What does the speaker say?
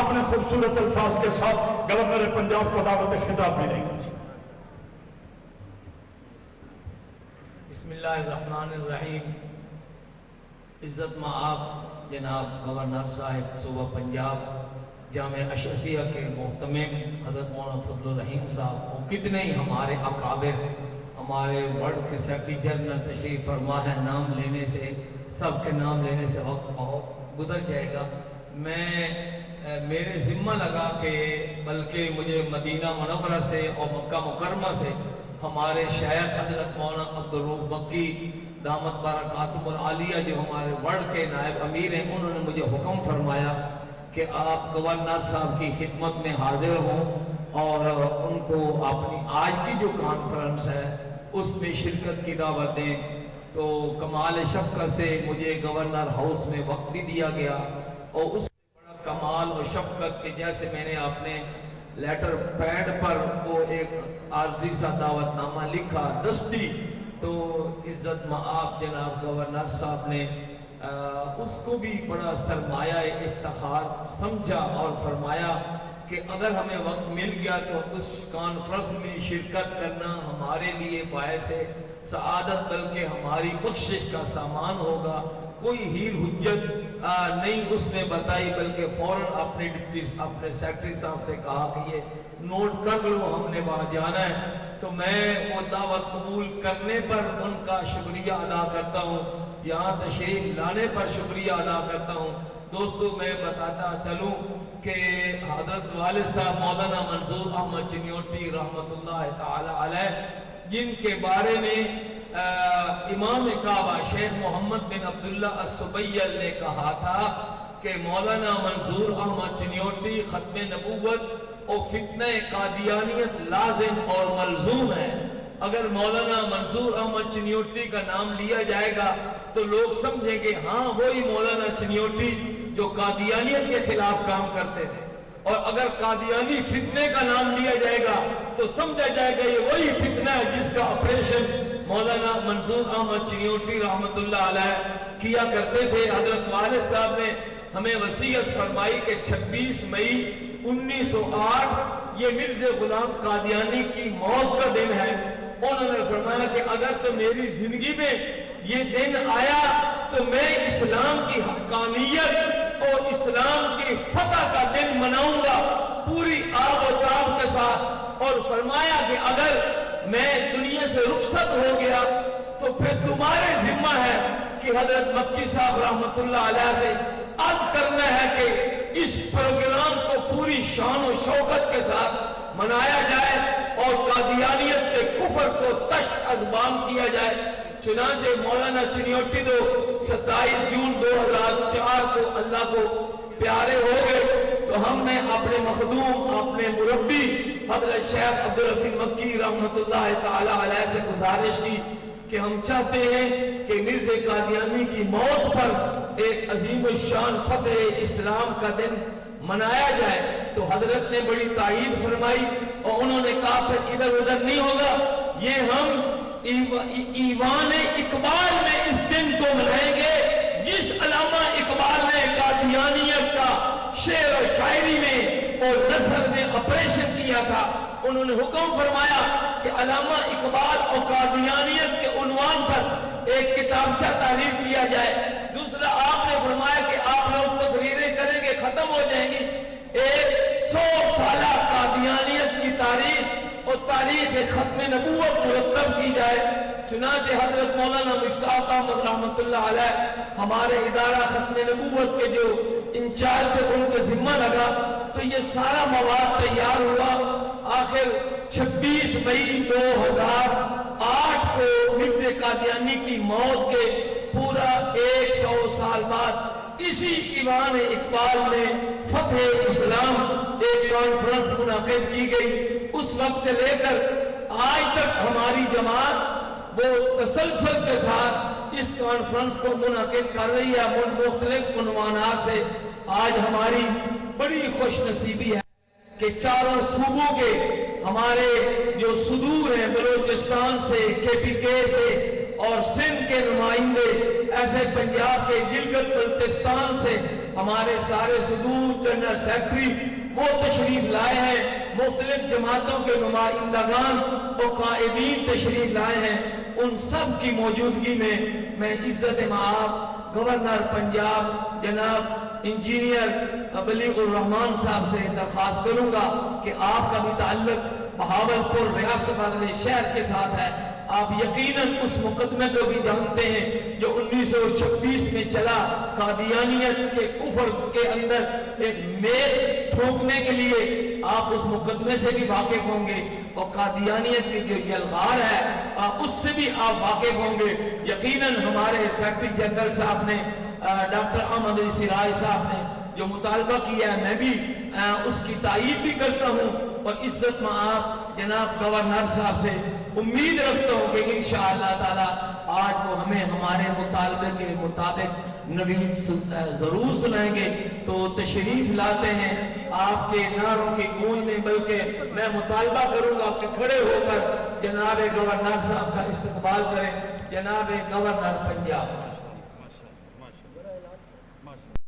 اپنے خوبصورت الفاظ کے ساتھ گورنر پنجاب کو دعوت خطاب ملے گی۔ بسم اللہ الرحمن الرحیم۔ عزت مآب جناب گورنر صاحب صوبہ پنجاب، جامعہ اشرفیہ کے محتمم حضرت مولانا فضل الرحیم صاحب، اور کتنے ہی ہمارے اکابر، ہمارے ورلڈ کے سیکرٹری جنرل تشریف فرما ہے، نام لینے سے سب کے نام لینے سے وقت بہت گزر جائے گا۔ میرے ذمہ لگا کہ بلکہ مجھے مدینہ منورہ سے اور مکہ مکرمہ سے ہمارے شیخ حضرت مولانا عبدالرؤوف مکی دامت برکاتہم العالیہ جو ہمارے ورلڈ کے نائب امیر ہیں، انہوں نے مجھے حکم فرمایا کہ آپ گورنر صاحب کی خدمت میں حاضر ہوں اور ان کو اپنی آج کی جو کانفرنس ہے اس میں شرکت کی دعوت دیں۔ تو کمال شفقت سے مجھے گورنر ہاؤس میں وقت بھی دیا گیا، اور اس بڑا کمال اور شفقت کہ جیسے میں نے اپنے لیٹر پیڈ پر وہ ایک عارضی سا دعوت نامہ لکھا دستی، تو عزت مآب جناب گورنر صاحب نے اس کو بھی بڑا سرمایہ افتخار سمجھا اور فرمایا کہ اگر ہمیں وقت مل گیا تو اس کانفرنس میں شرکت کرنا ہمارے لیے باعث سعادت بلکہ ہماری بخشش کا سامان ہوگا۔ کوئی ہیل حجت نہیں اس نے بتائی، بلکہ فوراً اپنے سیکرٹری صاحب سے کہا کہ یہ نوٹ کر لو، ہم نے وہاں جانا ہے۔ تو میں وہ دعوت قبول کرنے پر ان کا شکریہ ادا کرتا ہوں، یہاں تشریف لانے پر شکریہ ادا کرتا ہوں۔ دوستو میں بتاتا چلوں کہ حضرت والد صاحب مولانا منظور احمد چنیوٹی رحمت اللہ تعالی علیہ، جن کے بارے میں امام کعبہ شیخ محمد بن عبداللہ السبیل نے کہا تھا کہ مولانا منظور احمد چنیوٹی ختم نبوت اور فتنہ قادیانیت لازم اور ملزوم ہے۔ اگر مولانا منظور احمد چنیوٹی کا نام لیا جائے گا تو لوگ سمجھیں گے ہاں وہی مولانا چنیوٹی جو قادیانیت کے خلاف کام کرتے تھے، اور اگر قادیانی فتنے کا نام لیا جائے گا تو سمجھا جائے گا یہ وہی فتنہ ہے جس کا آپریشن مولانا منظور احمد چنیوٹی رحمت اللہ علیہ کیا کرتے تھے۔ حضرت والد صاحب نے ہمیں وصیت فرمائی کہ 26 مئی 1908 یہ مرزا غلام قادیانی کی موت کا دن ہے۔ انہوں نے فرمایا کہ اگر تو میری زندگی میں یہ دن آیا تو میں اسلام کی حقانیت اور اسلام کی فتح کا دن مناؤں گا پوری آب و تاب کے ساتھ، اور فرمایا کہ اگر میں دنیا سے رخصت ہو گیا تو پھر تمہارے ذمہ ہے کہ حضرت مکی صاحب رحمت اللہ علیہ سے عرض کرنا ہے کہ اس پروگرام کو پوری شان و شوکت کے ساتھ منایا جائے اور قادیانیت کے کفر کو تش ازبام کیا جائے۔ چنانچہ مولانا چنیوٹی 27 جون 2004 کو اللہ کو پیارے ہو گئے، تو ہم نے اپنے مخدوم اپنے مربی حضرت شیخ عبدالرفیق مکی رحمت اللہ تعالی علیہ سے گزارش کی کہ ہم چاہتے ہیں کہ مرزا قادیانی کی موت پر ایک عظیم الشان فتح اسلام کا دن منایا جائے۔ تو حضرت نے بڑی تائید فرمائی اور انہوں نے کہا پھر ادھر ادھر نہیں ہوگا، یہ ہم ایوان اقبال میں اس دن کو منائیں گے جس علامہ اقبال نے قادیانیت کا شعر و شاعری میں اور نثر میں آپریشن کیا تھا۔ انہوں نے حکم فرمایا کہ علامہ اقبال اور قادیانیت کے عنوان پر ایک کتابچہ تحریر کیا جائے۔ دوسرا آپ نے فرمایا کہ آپ لوگ تقریریں کریں گے ختم ہو جائیں گی، ایک 100 سالہ قادیانیت کی تاریخ اور تاریخ ختم نبوت مرتب کی جائے۔ چنانچہ حضرت مولانا مشتاق احمد رحمت اللہ علیہ ہمارے ادارہ ختم نبوت کے جو انچارج تھے ان کے ذمہ لگا، تو یہ سارا مواد تیار ہوا۔ آخر 26 مئی 2008 کو مرزا قادیانی کی موت کے پورا 100 سال بعد اسی ایوان اقبال میں فتح اسلام ایک کانفرنس منعقد کی گئی۔ اس وقت سے لے کر آج تک ہماری جماعت وہ تسلسل کے ساتھ اس کانفرنس کو منعقد کر رہی ہے مختلف عنوانات سے۔ آج ہماری بڑی خوش نصیبی ہے کہ چاروں صوبوں کے ہمارے جو صدور ہیں، بلوچستان سے، KPK سے اور سندھ کے نمائندے، ایسے پنجاب کے گلگت بلتستان سے ہمارے سارے صدور جنرل سیکرٹری وہ تشریف لائے ہیں، مختلف جماعتوں کے نمائندگان و قائدین تشریف لائے ہیں، ان سب کی موجودگی میں میں عزت مآب گورنر پنجاب جناب انجینئر بلیغ الرحمان صاحب سے درخواست کروں گا کہ آپ کا بھی تعلق بہاولپور ریاست والے شہر کے ساتھ ہے، آپ یقیناً اس مقدمے کو بھی جانتے ہیں جو 1926 میں چلا، قادیانیت کے کفر کے اندر ایک میل ٹھوکنے کے لیے، آپ اس مقدمے سے بھی واقف ہوں گے، اور قادیانیت کی جو یلغار ہے اس سے بھی آپ واقف ہوں گے۔ یقیناً ہمارے سیکرٹری جنرل صاحب نے ڈاکٹر احمد علی سراج صاحب نے جو مطالبہ کیا ہے میں بھی اس کی تائید بھی کرتا ہوں، اور عزت مآب جناب گورنر صاحب سے امید رکھتا ہوں کہ انشاءاللہ تعالی آج وہ ہمیں ہمارے مطالبے کے مطابق نوید ضرور سنائیں گے۔ تو تشریف لاتے ہیں، آپ کے نعروں کی گونج نہیں بلکہ میں مطالبہ کروں گا کہ کھڑے ہو کر جناب گورنر صاحب کا استقبال کریں، جناب گورنر پنجاب۔